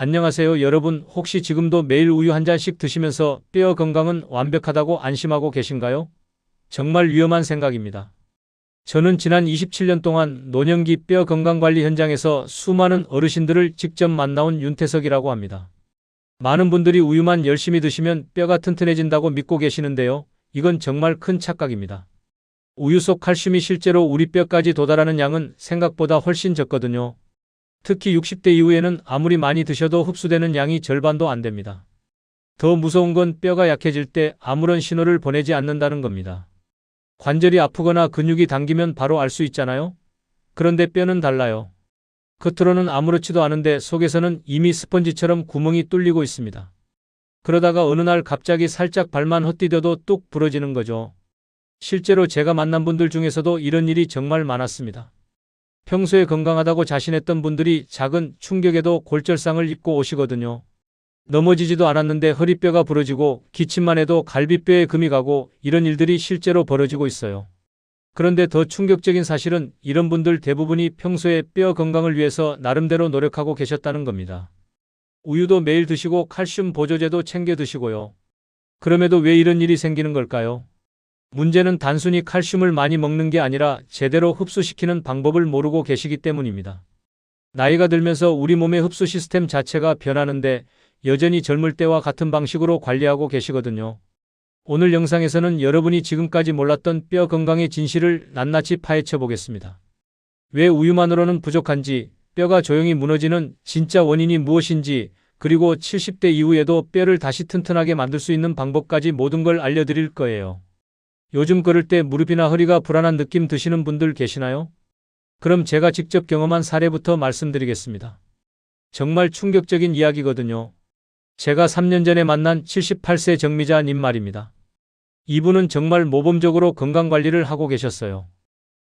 안녕하세요, 여러분. 혹시 지금도 매일 우유 한 잔씩 드시면서 뼈 건강은 완벽하다고 안심하고 계신가요? 정말 위험한 생각입니다. 저는 지난 27년 동안 노년기 뼈 건강관리 현장에서 수많은 어르신들을 직접 만나온 윤태석이라고 합니다. 많은 분들이 우유만 열심히 드시면 뼈가 튼튼해진다고 믿고 계시는데요. 이건 정말 큰 착각입니다. 우유 속 칼슘이 실제로 우리 뼈까지 도달하는 양은 생각보다 훨씬 적거든요. 특히 60대 이후에는 아무리 많이 드셔도 흡수되는 양이 절반도 안 됩니다. 더 무서운 건 뼈가 약해질 때 아무런 신호를 보내지 않는다는 겁니다. 관절이 아프거나 근육이 당기면 바로 알 수 있잖아요? 그런데 뼈는 달라요. 겉으로는 아무렇지도 않은데 속에서는 이미 스펀지처럼 구멍이 뚫리고 있습니다. 그러다가 어느 날 갑자기 살짝 발만 헛디뎌도 뚝 부러지는 거죠. 실제로 제가 만난 분들 중에서도 이런 일이 정말 많았습니다. 평소에 건강하다고 자신했던 분들이 작은 충격에도 골절상을 입고 오시거든요. 넘어지지도 않았는데 허리뼈가 부러지고 기침만 해도 갈비뼈에 금이 가고 이런 일들이 실제로 벌어지고 있어요. 그런데 더 충격적인 사실은 이런 분들 대부분이 평소에 뼈 건강을 위해서 나름대로 노력하고 계셨다는 겁니다. 우유도 매일 드시고 칼슘 보조제도 챙겨 드시고요. 그럼에도 왜 이런 일이 생기는 걸까요? 문제는 단순히 칼슘을 많이 먹는 게 아니라 제대로 흡수시키는 방법을 모르고 계시기 때문입니다. 나이가 들면서 우리 몸의 흡수 시스템 자체가 변하는데 여전히 젊을 때와 같은 방식으로 관리하고 계시거든요. 오늘 영상에서는 여러분이 지금까지 몰랐던 뼈 건강의 진실을 낱낱이 파헤쳐 보겠습니다. 왜 우유만으로는 부족한지, 뼈가 조용히 무너지는 진짜 원인이 무엇인지, 그리고 70대 이후에도 뼈를 다시 튼튼하게 만들 수 있는 방법까지 모든 걸 알려드릴 거예요. 요즘 걸을 때 무릎이나 허리가 불안한 느낌 드시는 분들 계시나요? 그럼 제가 직접 경험한 사례부터 말씀드리겠습니다. 정말 충격적인 이야기거든요. 제가 3년 전에 만난 78세 정미자님 말입니다. 이분은 정말 모범적으로 건강관리를 하고 계셨어요.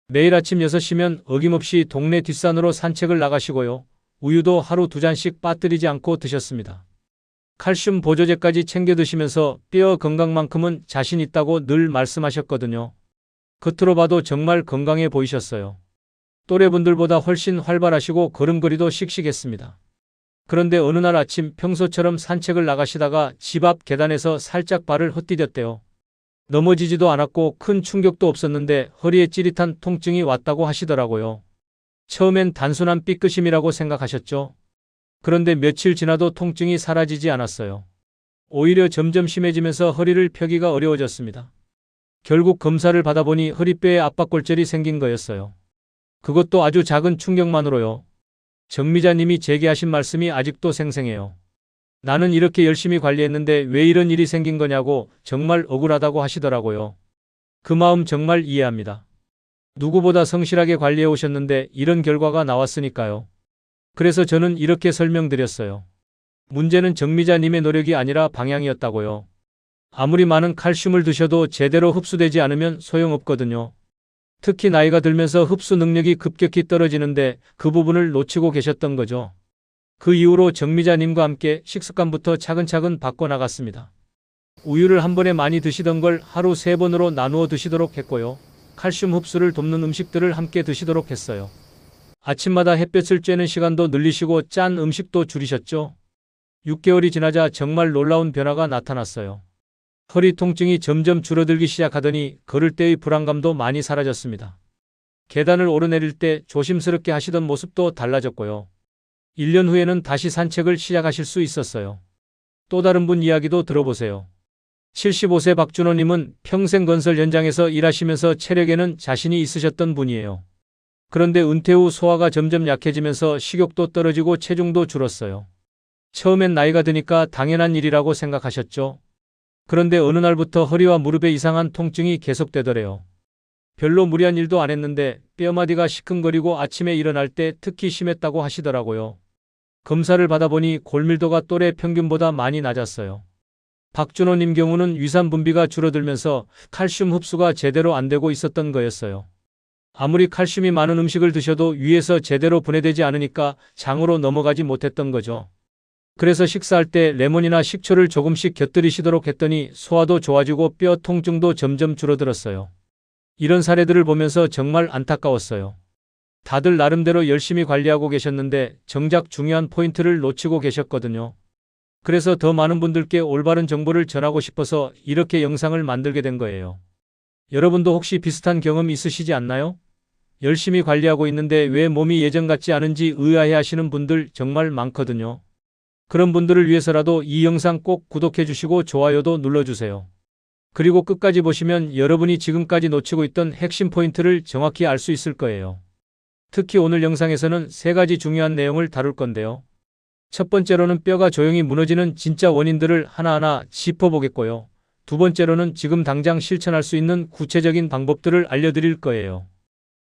매일 아침 6시면 어김없이 동네 뒷산으로 산책을 나가시고요. 우유도 하루 2잔씩 빠뜨리지 않고 드셨습니다. 칼슘 보조제까지 챙겨 드시면서 뼈 건강만큼은 자신 있다고 늘 말씀하셨거든요. 겉으로 봐도 정말 건강해 보이셨어요. 또래분들보다 훨씬 활발하시고 걸음걸이도 씩씩했습니다. 그런데 어느 날 아침 평소처럼 산책을 나가시다가 집 앞 계단에서 살짝 발을 헛디뎠대요. 넘어지지도 않았고 큰 충격도 없었는데 허리에 찌릿한 통증이 왔다고 하시더라고요. 처음엔 단순한 삐끗임이라고 생각하셨죠. 그런데 며칠 지나도 통증이 사라지지 않았어요. 오히려 점점 심해지면서 허리를 펴기가 어려워졌습니다. 결국 검사를 받아보니 허리뼈에 압박골절이 생긴 거였어요. 그것도 아주 작은 충격만으로요. 정미자님이 제게 하신 말씀이 아직도 생생해요. 나는 이렇게 열심히 관리했는데 왜 이런 일이 생긴 거냐고 정말 억울하다고 하시더라고요. 그 마음 정말 이해합니다. 누구보다 성실하게 관리해 오셨는데 이런 결과가 나왔으니까요. 그래서 저는 이렇게 설명드렸어요. 문제는 정미자님의 노력이 아니라 방향이었다고요. 아무리 많은 칼슘을 드셔도 제대로 흡수되지 않으면 소용없거든요. 특히 나이가 들면서 흡수 능력이 급격히 떨어지는데 그 부분을 놓치고 계셨던 거죠. 그 이후로 정미자님과 함께 식습관부터 차근차근 바꿔나갔습니다. 우유를 한 번에 많이 드시던 걸 하루 3번으로 나누어 드시도록 했고요. 칼슘 흡수를 돕는 음식들을 함께 드시도록 했어요. 아침마다 햇볕을 쬐는 시간도 늘리시고 짠 음식도 줄이셨죠. 6개월이 지나자 정말 놀라운 변화가 나타났어요. 허리 통증이 점점 줄어들기 시작하더니 걸을 때의 불안감도 많이 사라졌습니다. 계단을 오르내릴 때 조심스럽게 하시던 모습도 달라졌고요. 1년 후에는 다시 산책을 시작하실 수 있었어요. 또 다른 분 이야기도 들어보세요. 75세 박준호님은 평생 건설 현장에서 일하시면서 체력에는 자신이 있으셨던 분이에요. 그런데 은퇴 후 소화가 점점 약해지면서 식욕도 떨어지고 체중도 줄었어요. 처음엔 나이가 드니까 당연한 일이라고 생각하셨죠. 그런데 어느 날부터 허리와 무릎에 이상한 통증이 계속되더래요. 별로 무리한 일도 안 했는데 뼈마디가 시큰거리고 아침에 일어날 때 특히 심했다고 하시더라고요. 검사를 받아보니 골밀도가 또래 평균보다 많이 낮았어요. 박준호님 경우는 위산 분비가 줄어들면서 칼슘 흡수가 제대로 안 되고 있었던 거였어요. 아무리 칼슘이 많은 음식을 드셔도 위에서 제대로 분해되지 않으니까 장으로 넘어가지 못했던 거죠. 그래서 식사할 때 레몬이나 식초를 조금씩 곁들이시도록 했더니 소화도 좋아지고 뼈 통증도 점점 줄어들었어요. 이런 사례들을 보면서 정말 안타까웠어요. 다들 나름대로 열심히 관리하고 계셨는데 정작 중요한 포인트를 놓치고 계셨거든요. 그래서 더 많은 분들께 올바른 정보를 전하고 싶어서 이렇게 영상을 만들게 된 거예요. 여러분도 혹시 비슷한 경험 있으시지 않나요? 열심히 관리하고 있는데 왜 몸이 예전 같지 않은지 의아해 하시는 분들 정말 많거든요. 그런 분들을 위해서라도 이 영상 꼭 구독해 주시고 좋아요도 눌러주세요. 그리고 끝까지 보시면 여러분이 지금까지 놓치고 있던 핵심 포인트를 정확히 알 수 있을 거예요. 특히 오늘 영상에서는 3가지 중요한 내용을 다룰 건데요. 첫 번째로는 뼈가 조용히 무너지는 진짜 원인들을 하나하나 짚어보겠고요. 두 번째로는 지금 당장 실천할 수 있는 구체적인 방법들을 알려드릴 거예요.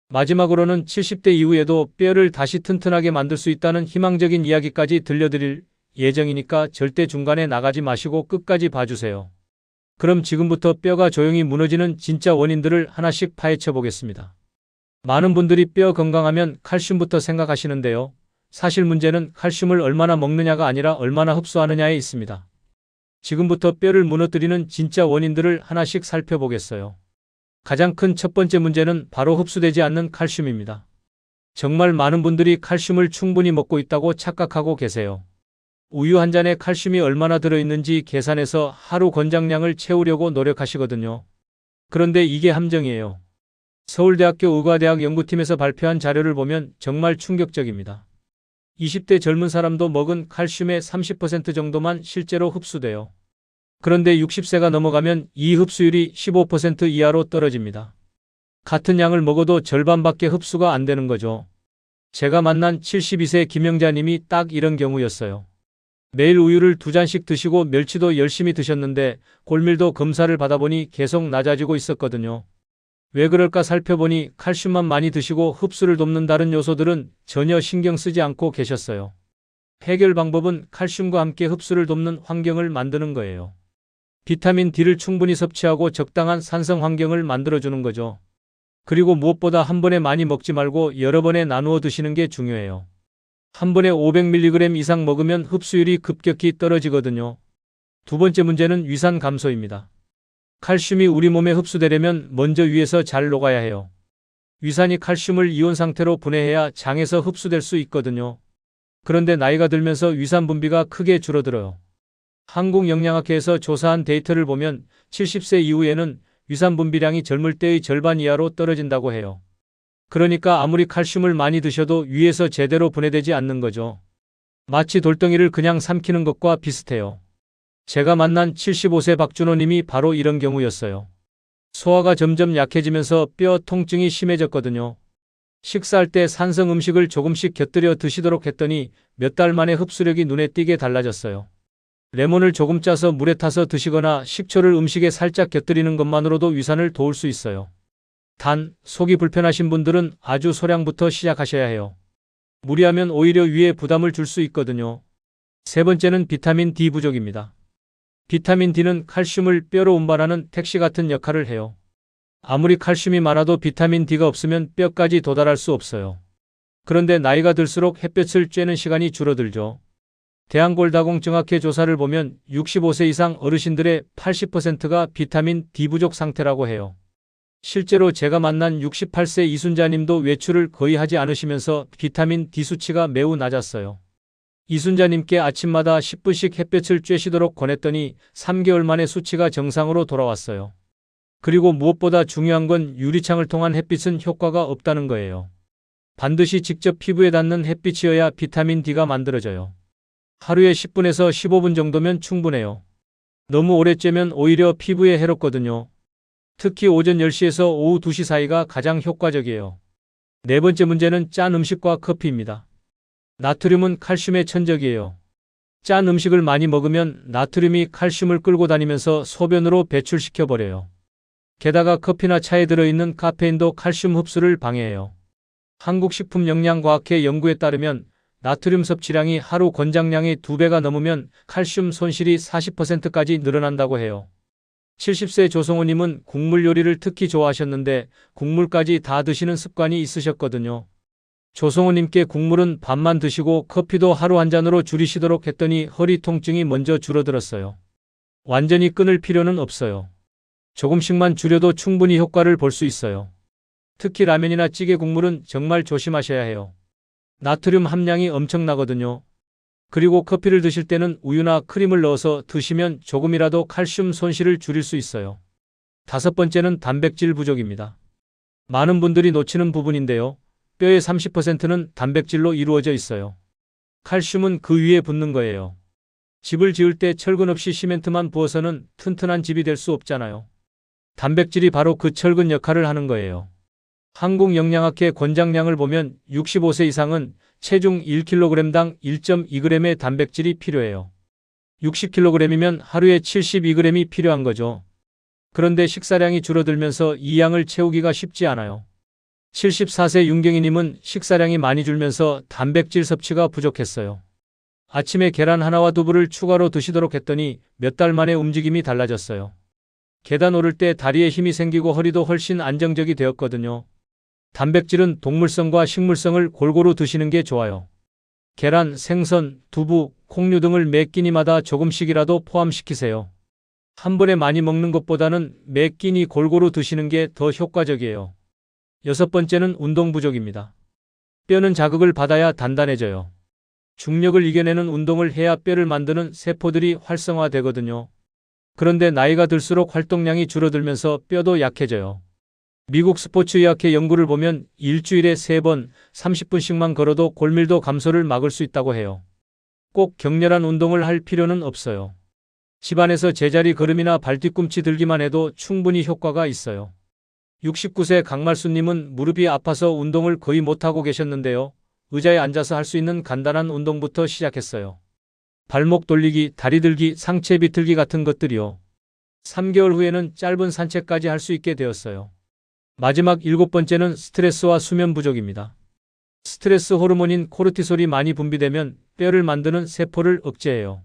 마지막으로는 70대 이후에도 뼈를 다시 튼튼하게 만들 수 있다는 희망적인 이야기까지 들려드릴 예정이니까 절대 중간에 나가지 마시고 끝까지 봐주세요. 그럼 지금부터 뼈가 조용히 무너지는 진짜 원인들을 하나씩 파헤쳐 보겠습니다. 많은 분들이 뼈 건강하면 칼슘부터 생각하시는데요. 사실 문제는 칼슘을 얼마나 먹느냐가 아니라 얼마나 흡수하느냐에 있습니다. 지금부터 뼈를 무너뜨리는 진짜 원인들을 하나씩 살펴보겠어요. 가장 큰 첫 번째 문제는 바로 흡수되지 않는 칼슘입니다. 정말 많은 분들이 칼슘을 충분히 먹고 있다고 착각하고 계세요. 우유 한 잔에 칼슘이 얼마나 들어있는지 계산해서 하루 권장량을 채우려고 노력하시거든요. 그런데 이게 함정이에요. 서울대학교 의과대학 연구팀에서 발표한 자료를 보면 정말 충격적입니다. 20대 젊은 사람도 먹은 칼슘의 30% 정도만 실제로 흡수돼요. 그런데 60세가 넘어가면 이 흡수율이 15% 이하로 떨어집니다. 같은 양을 먹어도 절반밖에 흡수가 안 되는 거죠. 제가 만난 72세 김영자님이 딱 이런 경우였어요. 매일 우유를 2잔씩 드시고 멸치도 열심히 드셨는데 골밀도 검사를 받아보니 계속 낮아지고 있었거든요. 왜 그럴까 살펴보니 칼슘만 많이 드시고 흡수를 돕는 다른 요소들은 전혀 신경 쓰지 않고 계셨어요. 해결 방법은 칼슘과 함께 흡수를 돕는 환경을 만드는 거예요. 비타민 D를 충분히 섭취하고 적당한 산성 환경을 만들어주는 거죠. 그리고 무엇보다 한 번에 많이 먹지 말고 여러 번에 나누어 드시는 게 중요해요. 한 번에 500mg 이상 먹으면 흡수율이 급격히 떨어지거든요. 두 번째 문제는 위산 감소입니다. 칼슘이 우리 몸에 흡수되려면 먼저 위에서 잘 녹아야 해요. 위산이 칼슘을 이온 상태로 분해해야 장에서 흡수될 수 있거든요. 그런데 나이가 들면서 위산 분비가 크게 줄어들어요. 한국영양학회에서 조사한 데이터를 보면 70세 이후에는 위산 분비량이 젊을 때의 절반 이하로 떨어진다고 해요. 그러니까 아무리 칼슘을 많이 드셔도 위에서 제대로 분해되지 않는 거죠. 마치 돌덩이를 그냥 삼키는 것과 비슷해요. 제가 만난 75세 박준호님이 바로 이런 경우였어요. 소화가 점점 약해지면서 뼈 통증이 심해졌거든요. 식사할 때 산성 음식을 조금씩 곁들여 드시도록 했더니 몇 달 만에 흡수력이 눈에 띄게 달라졌어요. 레몬을 조금 짜서 물에 타서 드시거나 식초를 음식에 살짝 곁들이는 것만으로도 위산을 도울 수 있어요. 단, 속이 불편하신 분들은 아주 소량부터 시작하셔야 해요. 무리하면 오히려 위에 부담을 줄 수 있거든요. 세 번째는 비타민 D 부족입니다. 비타민 D는 칼슘을 뼈로 운반하는 택시 같은 역할을 해요. 아무리 칼슘이 많아도 비타민 D가 없으면 뼈까지 도달할 수 없어요. 그런데 나이가 들수록 햇볕을 쬐는 시간이 줄어들죠. 대한골다공증학회 조사를 보면 65세 이상 어르신들의 80%가 비타민 D 부족 상태라고 해요. 실제로 제가 만난 68세 이순자님도 외출을 거의 하지 않으시면서 비타민 D 수치가 매우 낮았어요. 이순자님께 아침마다 10분씩 햇볕을 쬐시도록 권했더니 3개월 만에 수치가 정상으로 돌아왔어요. 그리고 무엇보다 중요한 건 유리창을 통한 햇빛은 효과가 없다는 거예요. 반드시 직접 피부에 닿는 햇빛이어야 비타민 D가 만들어져요. 하루에 10분에서 15분 정도면 충분해요. 너무 오래 쬐면 오히려 피부에 해롭거든요. 특히 오전 10시에서 오후 2시 사이가 가장 효과적이에요. 네 번째 문제는 짠 음식과 커피입니다. 나트륨은 칼슘의 천적이에요. 짠 음식을 많이 먹으면 나트륨이 칼슘을 끌고 다니면서 소변으로 배출시켜버려요. 게다가 커피나 차에 들어있는 카페인도 칼슘 흡수를 방해해요. 한국식품영양과학회 연구에 따르면 나트륨 섭취량이 하루 권장량의 2배가 넘으면 칼슘 손실이 40%까지 늘어난다고 해요. 70세 조성호님은 국물 요리를 특히 좋아하셨는데 국물까지 다 드시는 습관이 있으셨거든요. 조성호님께 국물은 반만 드시고 커피도 하루 한 잔으로 줄이시도록 했더니 허리 통증이 먼저 줄어들었어요. 완전히 끊을 필요는 없어요. 조금씩만 줄여도 충분히 효과를 볼 수 있어요. 특히 라면이나 찌개 국물은 정말 조심하셔야 해요. 나트륨 함량이 엄청나거든요. 그리고 커피를 드실 때는 우유나 크림을 넣어서 드시면 조금이라도 칼슘 손실을 줄일 수 있어요. 다섯 번째는 단백질 부족입니다. 많은 분들이 놓치는 부분인데요. 뼈의 30%는 단백질로 이루어져 있어요. 칼슘은 그 위에 붙는 거예요. 집을 지을 때 철근 없이 시멘트만 부어서는 튼튼한 집이 될 수 없잖아요. 단백질이 바로 그 철근 역할을 하는 거예요. 한국영양학회 권장량을 보면 65세 이상은 체중 1kg당 1.2g의 단백질이 필요해요. 60kg이면 하루에 72g이 필요한 거죠. 그런데 식사량이 줄어들면서 이 양을 채우기가 쉽지 않아요. 74세 윤경희님은 식사량이 많이 줄면서 단백질 섭취가 부족했어요. 아침에 계란 하나와 두부를 추가로 드시도록 했더니 몇 달 만에 움직임이 달라졌어요. 계단 오를 때 다리에 힘이 생기고 허리도 훨씬 안정적이 되었거든요. 단백질은 동물성과 식물성을 골고루 드시는 게 좋아요. 계란, 생선, 두부, 콩류 등을 매 끼니마다 조금씩이라도 포함시키세요. 한 번에 많이 먹는 것보다는 매 끼니 골고루 드시는 게 더 효과적이에요. 여섯 번째는 운동 부족입니다. 뼈는 자극을 받아야 단단해져요. 중력을 이겨내는 운동을 해야 뼈를 만드는 세포들이 활성화되거든요. 그런데 나이가 들수록 활동량이 줄어들면서 뼈도 약해져요. 미국 스포츠의학회 연구를 보면 일주일에 3번 30분씩만 걸어도 골밀도 감소를 막을 수 있다고 해요. 꼭 격렬한 운동을 할 필요는 없어요. 집안에서 제자리 걸음이나 발뒤꿈치 들기만 해도 충분히 효과가 있어요. 69세 강말수님은 무릎이 아파서 운동을 거의 못하고 계셨는데요. 의자에 앉아서 할 수 있는 간단한 운동부터 시작했어요. 발목 돌리기, 다리 들기, 상체 비틀기 같은 것들이요. 3개월 후에는 짧은 산책까지 할 수 있게 되었어요. 마지막 7번째는 스트레스와 수면 부족입니다. 스트레스 호르몬인 코르티솔이 많이 분비되면 뼈를 만드는 세포를 억제해요.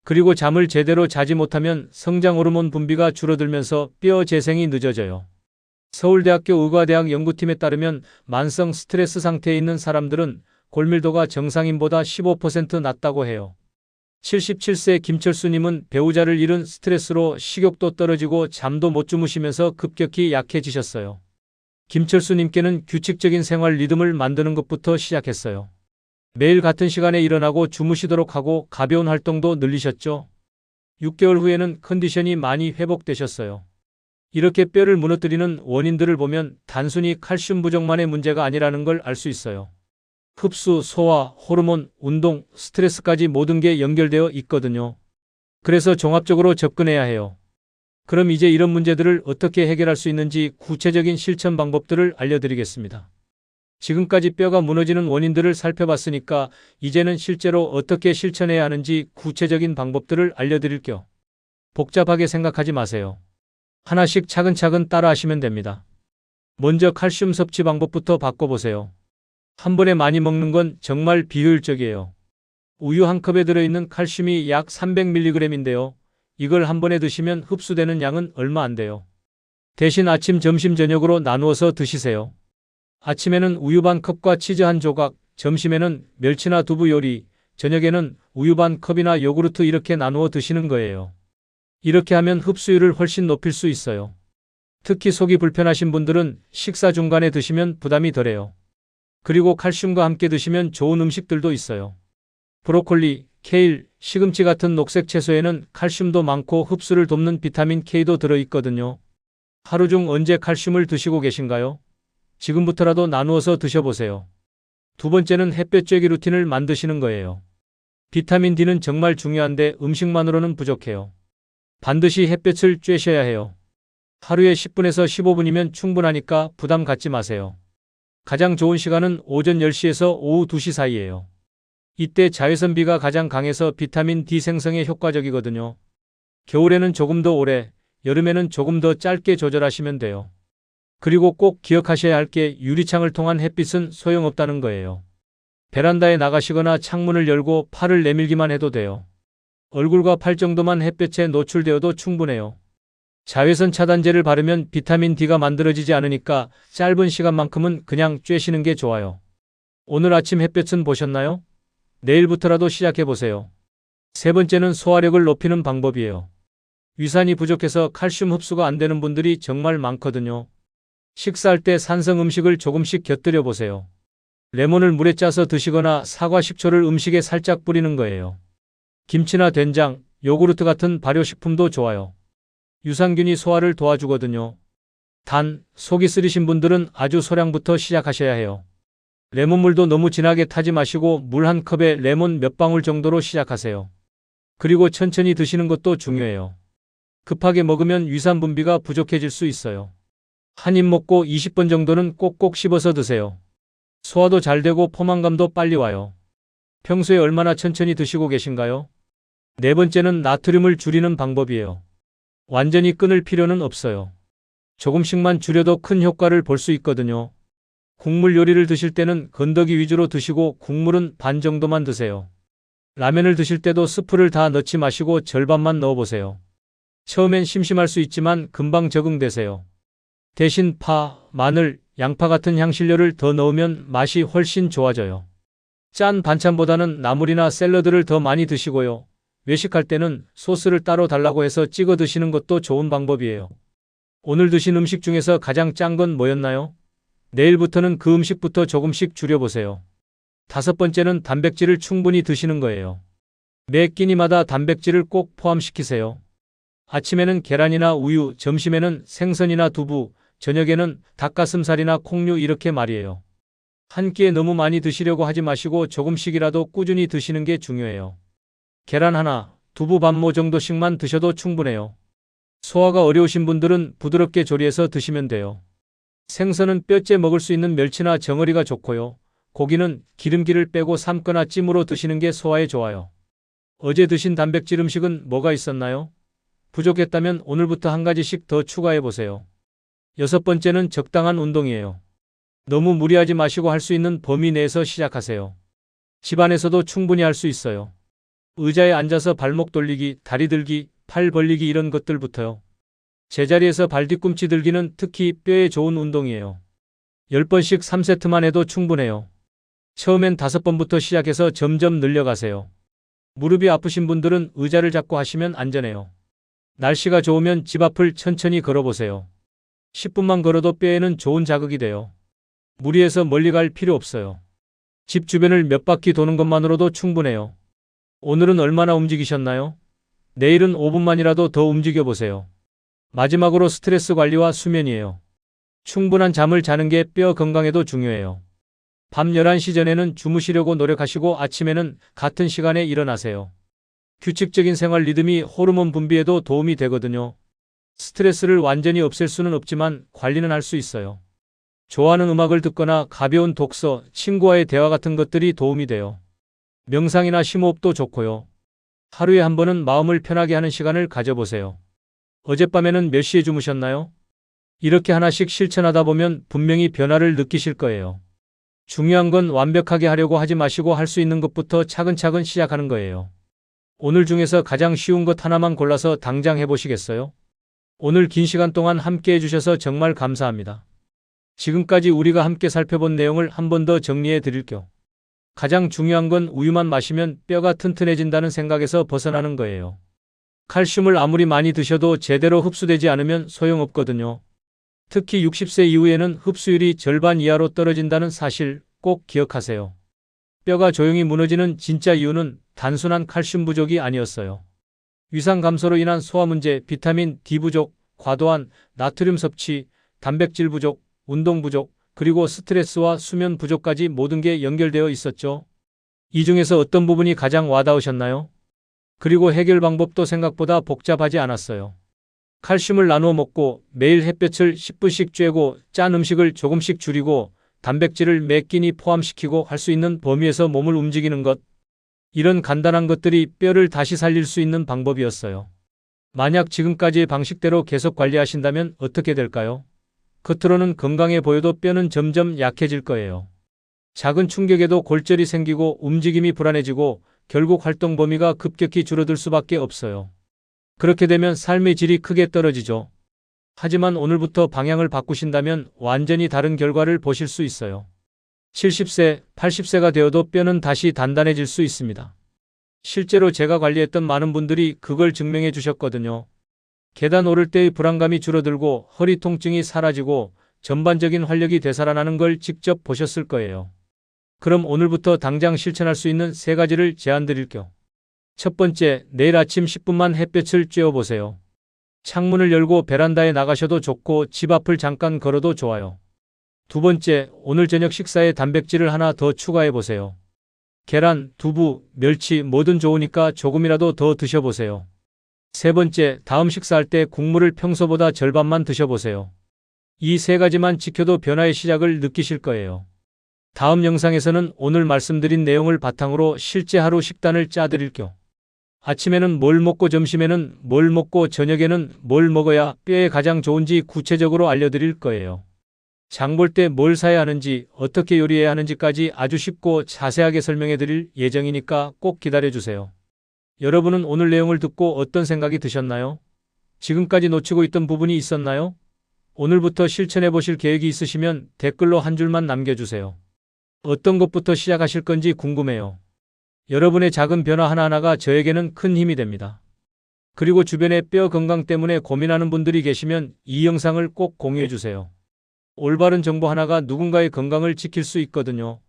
그리고 잠을 제대로 자지 못하면 성장 호르몬 분비가 줄어들면서 뼈 재생이 늦어져요. 서울대학교 의과대학 연구팀에 따르면 만성 스트레스 상태에 있는 사람들은 골밀도가 정상인보다 15% 낮다고 해요. 77세 김철수님은 배우자를 잃은 스트레스로 식욕도 떨어지고 잠도 못 주무시면서 급격히 약해지셨어요. 김철수님께는 규칙적인 생활 리듬을 만드는 것부터 시작했어요. 매일 같은 시간에 일어나고 주무시도록 하고 가벼운 활동도 늘리셨죠. 6개월 후에는 컨디션이 많이 회복되셨어요. 이렇게 뼈를 무너뜨리는 원인들을 보면 단순히 칼슘 부족만의 문제가 아니라는 걸 알 수 있어요. 흡수, 소화, 호르몬, 운동, 스트레스까지 모든 게 연결되어 있거든요. 그래서 종합적으로 접근해야 해요. 그럼 이제 이런 문제들을 어떻게 해결할 수 있는지 구체적인 실천 방법들을 알려드리겠습니다. 지금까지 뼈가 무너지는 원인들을 살펴봤으니까 이제는 실제로 어떻게 실천해야 하는지 구체적인 방법들을 알려드릴게요. 복잡하게 생각하지 마세요. 하나씩 차근차근 따라하시면 됩니다. 먼저 칼슘 섭취 방법부터 바꿔보세요. 한 번에 많이 먹는 건 정말 비효율적이에요. 우유 한 컵에 들어있는 칼슘이 약 300mg인데요. 이걸 한 번에 드시면 흡수되는 양은 얼마 안 돼요. 대신 아침, 점심, 저녁으로 나누어서 드시세요. 아침에는 우유 반 컵과 치즈 한 조각, 점심에는 멸치나 두부 요리, 저녁에는 우유 반 컵이나 요구르트 이렇게 나누어 드시는 거예요. 이렇게 하면 흡수율을 훨씬 높일 수 있어요. 특히 속이 불편하신 분들은 식사 중간에 드시면 부담이 덜해요. 그리고 칼슘과 함께 드시면 좋은 음식들도 있어요. 브로콜리, 케일, 시금치 같은 녹색 채소에는 칼슘도 많고 흡수를 돕는 비타민 K도 들어있거든요. 하루 중 언제 칼슘을 드시고 계신가요? 지금부터라도 나누어서 드셔보세요. 두 번째는 햇볕 쬐기 루틴을 만드시는 거예요. 비타민 D는 정말 중요한데 음식만으로는 부족해요. 반드시 햇볕을 쬐셔야 해요. 하루에 10분에서 15분이면 충분하니까 부담 갖지 마세요. 가장 좋은 시간은 오전 10시에서 오후 2시 사이예요. 이때 자외선 B가 가장 강해서 비타민 D 생성에 효과적이거든요. 겨울에는 조금 더 오래, 여름에는 조금 더 짧게 조절하시면 돼요. 그리고 꼭 기억하셔야 할 게 유리창을 통한 햇빛은 소용없다는 거예요. 베란다에 나가시거나 창문을 열고 팔을 내밀기만 해도 돼요. 얼굴과 팔 정도만 햇볕에 노출되어도 충분해요. 자외선 차단제를 바르면 비타민 D가 만들어지지 않으니까 짧은 시간만큼은 그냥 쬐시는 게 좋아요. 오늘 아침 햇볕은 보셨나요? 내일부터라도 시작해보세요. 세 번째는 소화력을 높이는 방법이에요. 위산이 부족해서 칼슘 흡수가 안 되는 분들이 정말 많거든요. 식사할 때 산성 음식을 조금씩 곁들여 보세요. 레몬을 물에 짜서 드시거나 사과 식초를 음식에 살짝 뿌리는 거예요. 김치나 된장, 요구르트 같은 발효식품도 좋아요. 유산균이 소화를 도와주거든요. 단, 속이 쓰리신 분들은 아주 소량부터 시작하셔야 해요. 레몬물도 너무 진하게 타지 마시고 물 한 컵에 레몬 몇 방울 정도로 시작하세요. 그리고 천천히 드시는 것도 중요해요. 급하게 먹으면 위산 분비가 부족해질 수 있어요. 한 입 먹고 20번 정도는 꼭꼭 씹어서 드세요. 소화도 잘 되고 포만감도 빨리 와요. 평소에 얼마나 천천히 드시고 계신가요? 네 번째는 나트륨을 줄이는 방법이에요. 완전히 끊을 필요는 없어요. 조금씩만 줄여도 큰 효과를 볼 수 있거든요. 국물 요리를 드실 때는 건더기 위주로 드시고 국물은 반 정도만 드세요. 라면을 드실 때도 스프를 다 넣지 마시고 절반만 넣어보세요. 처음엔 심심할 수 있지만 금방 적응되세요. 대신 파, 마늘, 양파 같은 향신료를 더 넣으면 맛이 훨씬 좋아져요. 짠 반찬보다는 나물이나 샐러드를 더 많이 드시고요. 외식할 때는 소스를 따로 달라고 해서 찍어 드시는 것도 좋은 방법이에요. 오늘 드신 음식 중에서 가장 짠 건 뭐였나요? 내일부터는 그 음식부터 조금씩 줄여보세요. 다섯 번째는 단백질을 충분히 드시는 거예요. 매 끼니마다 단백질을 꼭 포함시키세요. 아침에는 계란이나 우유, 점심에는 생선이나 두부, 저녁에는 닭가슴살이나 콩류 이렇게 말이에요. 한 끼에 너무 많이 드시려고 하지 마시고 조금씩이라도 꾸준히 드시는 게 중요해요. 계란 하나, 두부 반모 정도씩만 드셔도 충분해요. 소화가 어려우신 분들은 부드럽게 조리해서 드시면 돼요. 생선은 뼈째 먹을 수 있는 멸치나 정어리가 좋고요. 고기는 기름기를 빼고 삶거나 찜으로 드시는 게 소화에 좋아요. 어제 드신 단백질 음식은 뭐가 있었나요? 부족했다면 오늘부터 한 가지씩 더 추가해 보세요. 여섯 번째는 적당한 운동이에요. 너무 무리하지 마시고 할 수 있는 범위 내에서 시작하세요. 집안에서도 충분히 할 수 있어요. 의자에 앉아서 발목 돌리기, 다리 들기, 팔 벌리기 이런 것들부터요. 제자리에서 발 뒤꿈치 들기는 특히 뼈에 좋은 운동이에요. 10번씩 3세트만 해도 충분해요. 처음엔 5번부터 시작해서 점점 늘려가세요. 무릎이 아프신 분들은 의자를 잡고 하시면 안전해요. 날씨가 좋으면 집 앞을 천천히 걸어보세요. 10분만 걸어도 뼈에는 좋은 자극이 돼요. 무리해서 멀리 갈 필요 없어요. 집 주변을 몇 바퀴 도는 것만으로도 충분해요. 오늘은 얼마나 움직이셨나요? 내일은 5분만이라도 더 움직여보세요. 마지막으로 스트레스 관리와 수면이에요. 충분한 잠을 자는 게 뼈 건강에도 중요해요. 밤 11시 전에는 주무시려고 노력하시고 아침에는 같은 시간에 일어나세요. 규칙적인 생활 리듬이 호르몬 분비에도 도움이 되거든요. 스트레스를 완전히 없앨 수는 없지만 관리는 할 수 있어요. 좋아하는 음악을 듣거나 가벼운 독서, 친구와의 대화 같은 것들이 도움이 돼요. 명상이나 심호흡도 좋고요. 하루에 한 번은 마음을 편하게 하는 시간을 가져보세요. 어젯밤에는 몇 시에 주무셨나요? 이렇게 하나씩 실천하다 보면 분명히 변화를 느끼실 거예요. 중요한 건 완벽하게 하려고 하지 마시고 할 수 있는 것부터 차근차근 시작하는 거예요. 오늘 중에서 가장 쉬운 것 하나만 골라서 당장 해보시겠어요? 오늘 긴 시간 동안 함께 해주셔서 정말 감사합니다. 지금까지 우리가 함께 살펴본 내용을 한 번 더 정리해 드릴게요. 가장 중요한 건 우유만 마시면 뼈가 튼튼해진다는 생각에서 벗어나는 거예요. 칼슘을 아무리 많이 드셔도 제대로 흡수되지 않으면 소용없거든요. 특히 60세 이후에는 흡수율이 절반 이하로 떨어진다는 사실 꼭 기억하세요. 뼈가 조용히 무너지는 진짜 이유는 단순한 칼슘 부족이 아니었어요. 위산 감소로 인한 소화 문제, 비타민 D 부족, 과도한 나트륨 섭취, 단백질 부족, 운동 부족, 그리고 스트레스와 수면 부족까지 모든 게 연결되어 있었죠. 이 중에서 어떤 부분이 가장 와닿으셨나요? 그리고 해결 방법도 생각보다 복잡하지 않았어요. 칼슘을 나누어 먹고 매일 햇볕을 10분씩 쬐고 짠 음식을 조금씩 줄이고 단백질을 매 끼니 포함시키고 할 수 있는 범위에서 몸을 움직이는 것. 이런 간단한 것들이 뼈를 다시 살릴 수 있는 방법이었어요. 만약 지금까지의 방식대로 계속 관리하신다면 어떻게 될까요? 겉으로는 건강해 보여도 뼈는 점점 약해질 거예요. 작은 충격에도 골절이 생기고 움직임이 불안해지고 결국 활동 범위가 급격히 줄어들 수밖에 없어요. 그렇게 되면 삶의 질이 크게 떨어지죠. 하지만 오늘부터 방향을 바꾸신다면 완전히 다른 결과를 보실 수 있어요. 70세, 80세가 되어도 뼈는 다시 단단해질 수 있습니다. 실제로 제가 관리했던 많은 분들이 그걸 증명해 주셨거든요. 계단 오를 때의 불안감이 줄어들고 허리 통증이 사라지고 전반적인 활력이 되살아나는 걸 직접 보셨을 거예요. 그럼 오늘부터 당장 실천할 수 있는 3가지를 제안 드릴게요. 첫 번째, 내일 아침 10분만 햇볕을 쬐어보세요. 창문을 열고 베란다에 나가셔도 좋고 집 앞을 잠깐 걸어도 좋아요. 두 번째, 오늘 저녁 식사에 단백질을 하나 더 추가해보세요. 계란, 두부, 멸치 뭐든 좋으니까 조금이라도 더 드셔보세요. 세 번째, 다음 식사할 때 국물을 평소보다 절반만 드셔보세요. 이 3가지만 지켜도 변화의 시작을 느끼실 거예요. 다음 영상에서는 오늘 말씀드린 내용을 바탕으로 실제 하루 식단을 짜드릴게요. 아침에는 뭘 먹고 점심에는 뭘 먹고 저녁에는 뭘 먹어야 뼈에 가장 좋은지 구체적으로 알려드릴 거예요. 장 볼 때 뭘 사야 하는지, 어떻게 요리해야 하는지까지 아주 쉽고 자세하게 설명해 드릴 예정이니까 꼭 기다려주세요. 여러분은 오늘 내용을 듣고 어떤 생각이 드셨나요? 지금까지 놓치고 있던 부분이 있었나요? 오늘부터 실천해 보실 계획이 있으시면 댓글로 한 줄만 남겨주세요. 어떤 것부터 시작하실 건지 궁금해요. 여러분의 작은 변화 하나하나가 저에게는 큰 힘이 됩니다. 그리고 주변에 뼈 건강 때문에 고민하는 분들이 계시면 이 영상을 꼭 공유해 주세요. 올바른 정보 하나가 누군가의 건강을 지킬 수 있거든요.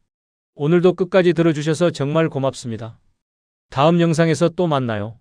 오늘도 끝까지 들어주셔서 정말 고맙습니다. 다음 영상에서 또 만나요.